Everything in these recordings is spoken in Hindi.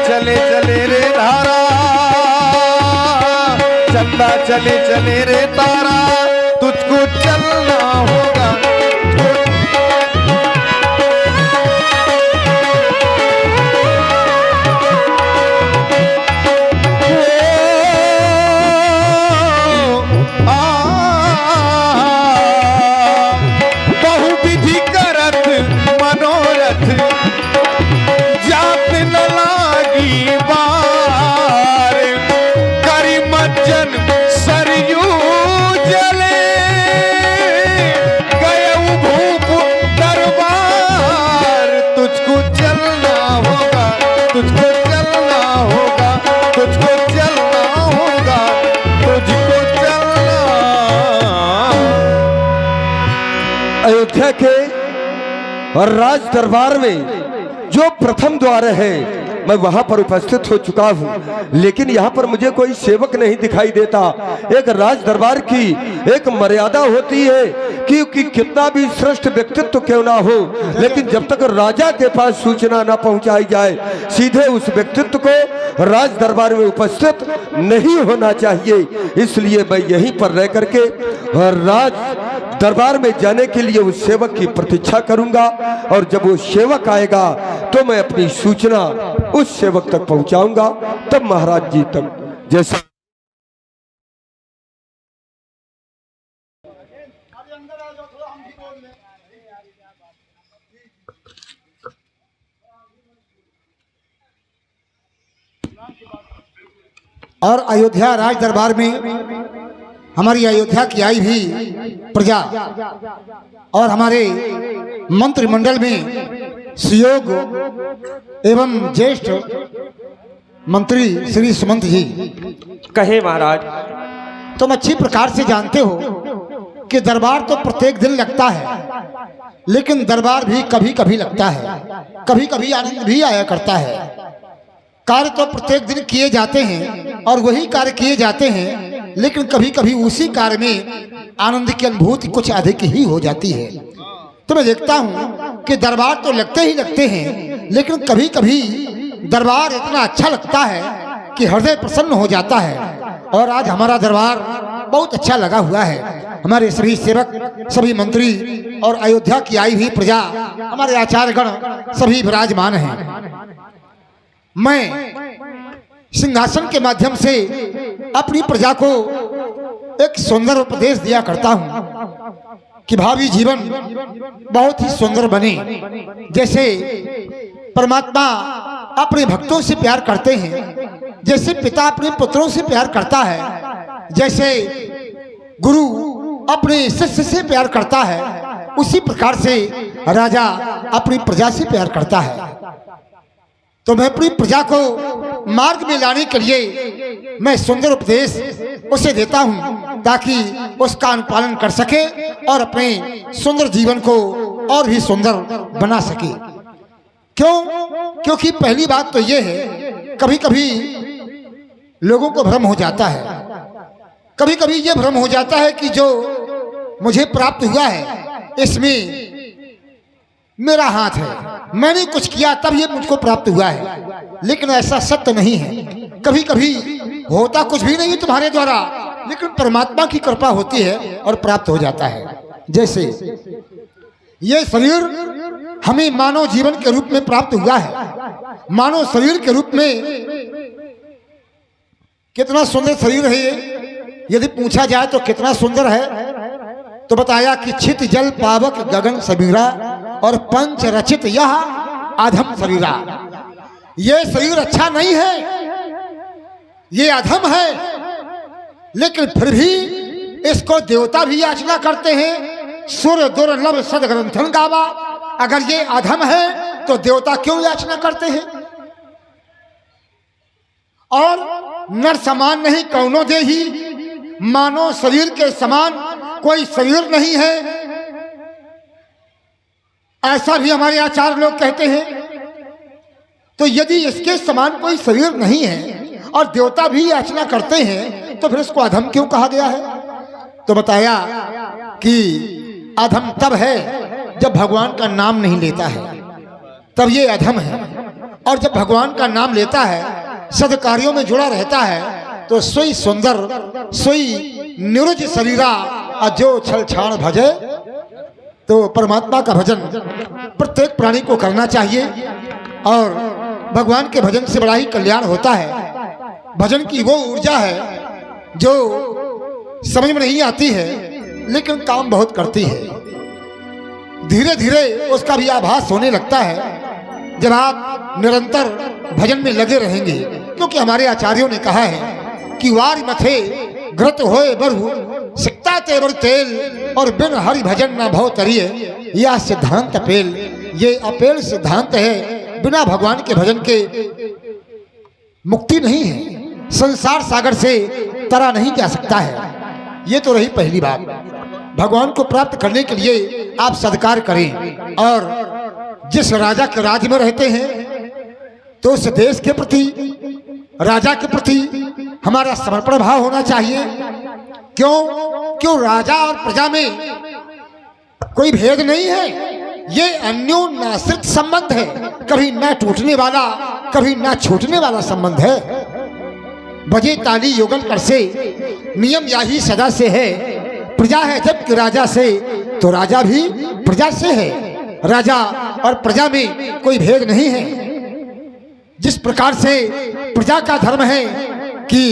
चले चले रे धारा, चंदा चले चले रे तारा, तुझको चलना होगा। बहुविधि करत मनोरथ, जात न लागी बार, करी मज्जन सरयू जले, गए भूप दरबार, तुझको चलना होगा, तुझको चलना होगा, तुझको चलना होगा, तुझको चलना। अयोध्या के राज दरबार में जो प्रथम द्वार है मैं वहां पर उपस्थित हो चुका हूं, लेकिन यहाँ पर मुझे कोई सेवक नहीं दिखाई देता। एक राज दरबार की एक मर्यादा होती है कि कितना भी श्रेष्ठ व्यक्तित्व क्यों ना हो, लेकिन जब तक राजा के पास सूचना ना पहुंचाई जाए सीधे उस व्यक्तित्व को राज दरबार में उपस्थित नहीं होना चाहिए। इसलिए मैं यहीं पर रह करके राज दरबार में जाने के लिए उस सेवक की प्रतीक्षा करूंगा, और जब वो सेवक आएगा तो मैं अपनी सूचना उस सेवक तक पहुंचाऊंगा, तब महाराज जी तक जैसा। और अयोध्या राज दरबार में हमारी अयोध्या की आई भी प्रजा और हमारे मंत्रिमंडल में सुयोग एवं ज्येष्ठ मंत्री श्री सुमंत जी। कहे महाराज। तुम अच्छी प्रकार से जानते हो कि दरबार तो प्रत्येक दिन लगता है, लेकिन दरबार भी कभी कभी लगता है, कभी कभी आनंद भी आया करता है। कार्य तो प्रत्येक दिन किए जाते हैं और वही कार्य किए जाते हैं, लेकिन कभी कभी उसी कार्य में आनंद की अनुभूति कुछ अधिक ही हो जाती है। तो मैं देखता हूँ कि दरबार तो लगते ही लगते हैं, लेकिन कभी कभी दरबार इतना अच्छा लगता है कि हृदय प्रसन्न हो जाता है। और आज हमारा दरबार बहुत अच्छा लगा हुआ है। हमारे सभी सेवक, सभी मंत्री और अयोध्या की आई हुई प्रजा, हमारे आचार्यगण सभी विराजमान हैं। मैं सिंहासन के माध्यम से अपनी प्रजा को एक सुंदर उपदेश दिया करता हूं कि भावी जीवन बहुत ही सुंदर बने। जैसे परमात्मा अपने भक्तों से प्यार करते हैं, जैसे पिता अपने पुत्रों से प्यार करता है, जैसे गुरु अपने शिष्य से प्यार करता है, उसी प्रकार से राजा अपनी प्रजा से प्यार करता है। तो मैं अपनी प्रजा को मार्ग में लाने के लिए मैं सुंदर उपदेश उसे देता हूं, ताकि उसका अनुपालन कर सके और अपने सुंदर जीवन को और भी सुंदर बना सके। क्यों? क्योंकि पहली बात तो यह है, कभी कभी लोगों को भ्रम हो जाता है, कभी कभी ये भ्रम हो जाता है कि जो मुझे प्राप्त हुआ है इसमें मेरा हाथ है, मैंने कुछ किया तब ये मुझको प्राप्त हुआ है। लेकिन ऐसा सत्य नहीं है। कभी कभी होता कुछ भी नहीं तुम्हारे द्वारा, लेकिन परमात्मा की कृपा होती है और प्राप्त हो जाता है। जैसे ये शरीर हमें मानव जीवन के रूप में प्राप्त हुआ है। मानव शरीर के रूप में कितना सुंदर शरीर है ये, यदि पूछा जाए तो कितना सुंदर है, तो बताया कि छित जल पावक गगन सबीरा और पंच रचित यह अधम शरीरा। ये शरीर अच्छा नहीं है, ये अधम है, लेकिन फिर भी इसको देवता भी याचना करते हैं। सुर दुर्लभ सदग्रंथन गावा। अगर ये अधम है तो देवता क्यों याचना करते हैं? और नर समान नहीं कौनो देही, मानो शरीर के समान कोई शरीर नहीं है, ऐसा भी हमारे आचार्य लोग कहते हैं। तो यदि इसके समान कोई शरीर नहीं है और देवता भी याचना करते हैं, तो फिर इसको अधम क्यों कहा गया है? तो बताया कि अधम तब है जब भगवान का नाम नहीं लेता है, तब ये अधम है। और जब भगवान का नाम लेता है, सदकार्यों में जुड़ा रहता है, तो सोई सुंदर सोई निरुज शरीरा अजो छल छाण भजे। तो परमात्मा का भजन प्रत्येक प्राणी को करना चाहिए और भगवान के भजन से बड़ा ही कल्याण होता है। भजन की वो ऊर्जा है जो समझ में नहीं आती है लेकिन काम बहुत करती है। धीरे धीरे उसका भी आभास होने लगता है जब आप निरंतर भजन में लगे रहेंगे, क्योंकि हमारे आचार्यों ने कहा है कि वार मथे घृत होए बरहु सिकता तेवर तेल और बिन हरि भजन न भव तरिए। यह सिद्धांत अपेल, ये अपेल सिद्धांत है। बिना भगवान के भजन के मुक्ति नहीं है, संसार सागर से तरा नहीं जा सकता है। ये तो रही पहली बात। भगवान को प्राप्त करने के लिए आप सत्कार करें और जिस राजा के राज्य में रहते हैं तो उस देश के प्रति, राजा के प्रति हमारा समर्पण भाव होना चाहिए। क्यों राजा और प्रजा में कोई भेद नहीं है, ये अन्योन्याश्रित संबंध है, कभी ना टूटने वाला कभी ना छूटने वाला संबंध है। बजे ताली युगल कर से नियम याही सदा से है। प्रजा है जबकि राजा से, तो राजा भी प्रजा से है। राजा और प्रजा में कोई भेद नहीं है। जिस प्रकार से प्रजा का धर्म है कि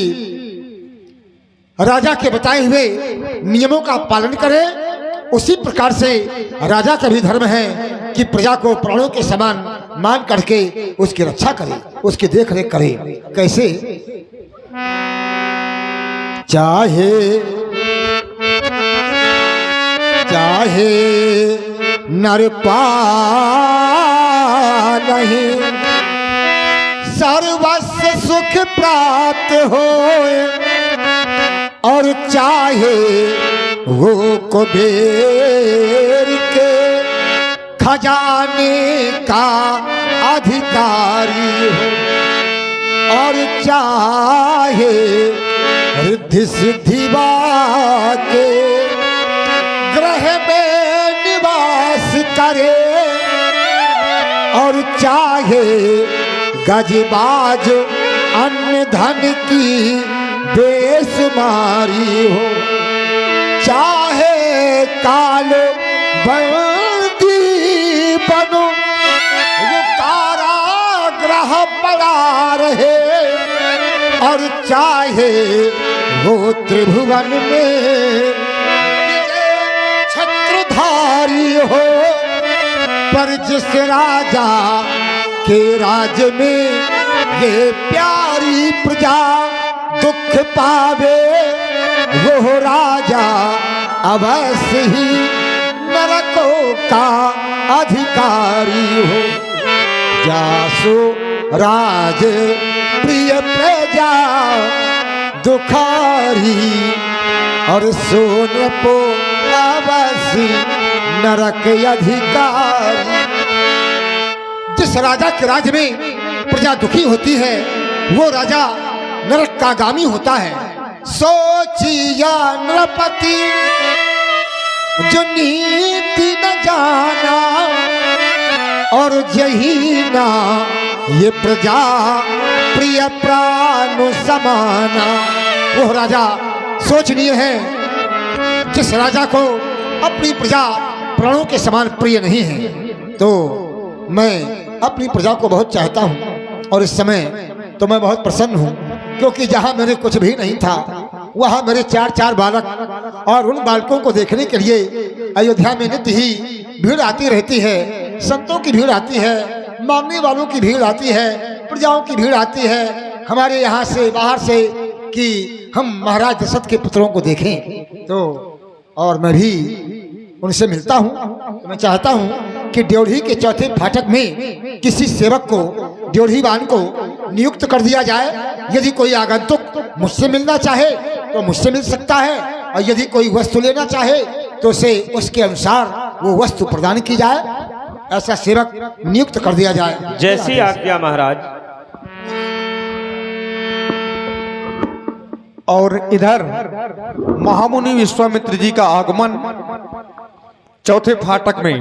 राजा के बताए हुए नियमों का पालन करे, उसी प्रकार से राजा का भी धर्म है कि प्रजा को प्राणों के समान मान करके उसकी रक्षा करे, उसकी देख रेख करे। कैसे? चाहे नर नहीं सर्वस्व सुख प्राप्त होए, और चाहे वो कुबेर के खजाने का अधिकारी हो, और चाहे रिद्धि सिद्धि के ग्रह में निवास करे, और चाहे गजबाज अन्न धन की बेसुमारी हो, चाहे काल बंदी बनो कारागृह पड़ा रहे, और चाहे वो त्रिभुवन में छत्रधारी हो, पर जिस राजा के राज में ये प्यारी प्रजा दुख पावे, वो राजा अवश्य ही नरकों का अधिकारी हो। जासु राज प्रिय प्रजा दुखारी, और सोन पो अवश्य नरक अधिकारी। जिस राजा के राज्य में प्रजा दुखी होती है वो राजा नरक का गामी होता है। सोचिया नृपति जो नीति न जाना, और यही ना ये प्रजा प्रिय प्राण समाना। वो राजा सोचनीय है जिस राजा को अपनी प्रजा प्राणों के समान प्रिय नहीं है। तो मैं अपनी प्रजा को बहुत चाहता हूँ और इस समय तो मैं बहुत प्रसन्न हूँ, क्योंकि जहाँ मेरे कुछ भी नहीं था वहाँ मेरे 4 बालक, और उन बालकों को देखने के लिए अयोध्या में नित्य ही भीड़ आती रहती है। संतों की भीड़ आती है, मांगने वालों की भीड़ आती है, प्रजाओं की भीड़ आती है हमारे यहाँ से बाहर से कि हम महाराज दशरथ के पुत्रों को देखें। तो और मैं भी उनसे मिलता हूँ। तो मैं चाहता हूँ कि ड्योढ़ी के चौथे फाटक में किसी सेवक को, ड्योढ़ीवान को नियुक्त कर दिया जाए। यदि कोई आगंतुक मुझसे मिलना चाहे तो मुझसे मिल सकता है, और यदि कोई वस्तु लेना चाहे तो उसे उसके अनुसार वो वस्तु प्रदान की जाए। ऐसा सेवक नियुक्त कर दिया जाए। जैसी आज्ञा महाराज। और इधर महामुनि विश्वामित्र जी का आगमन चौथे फाटक में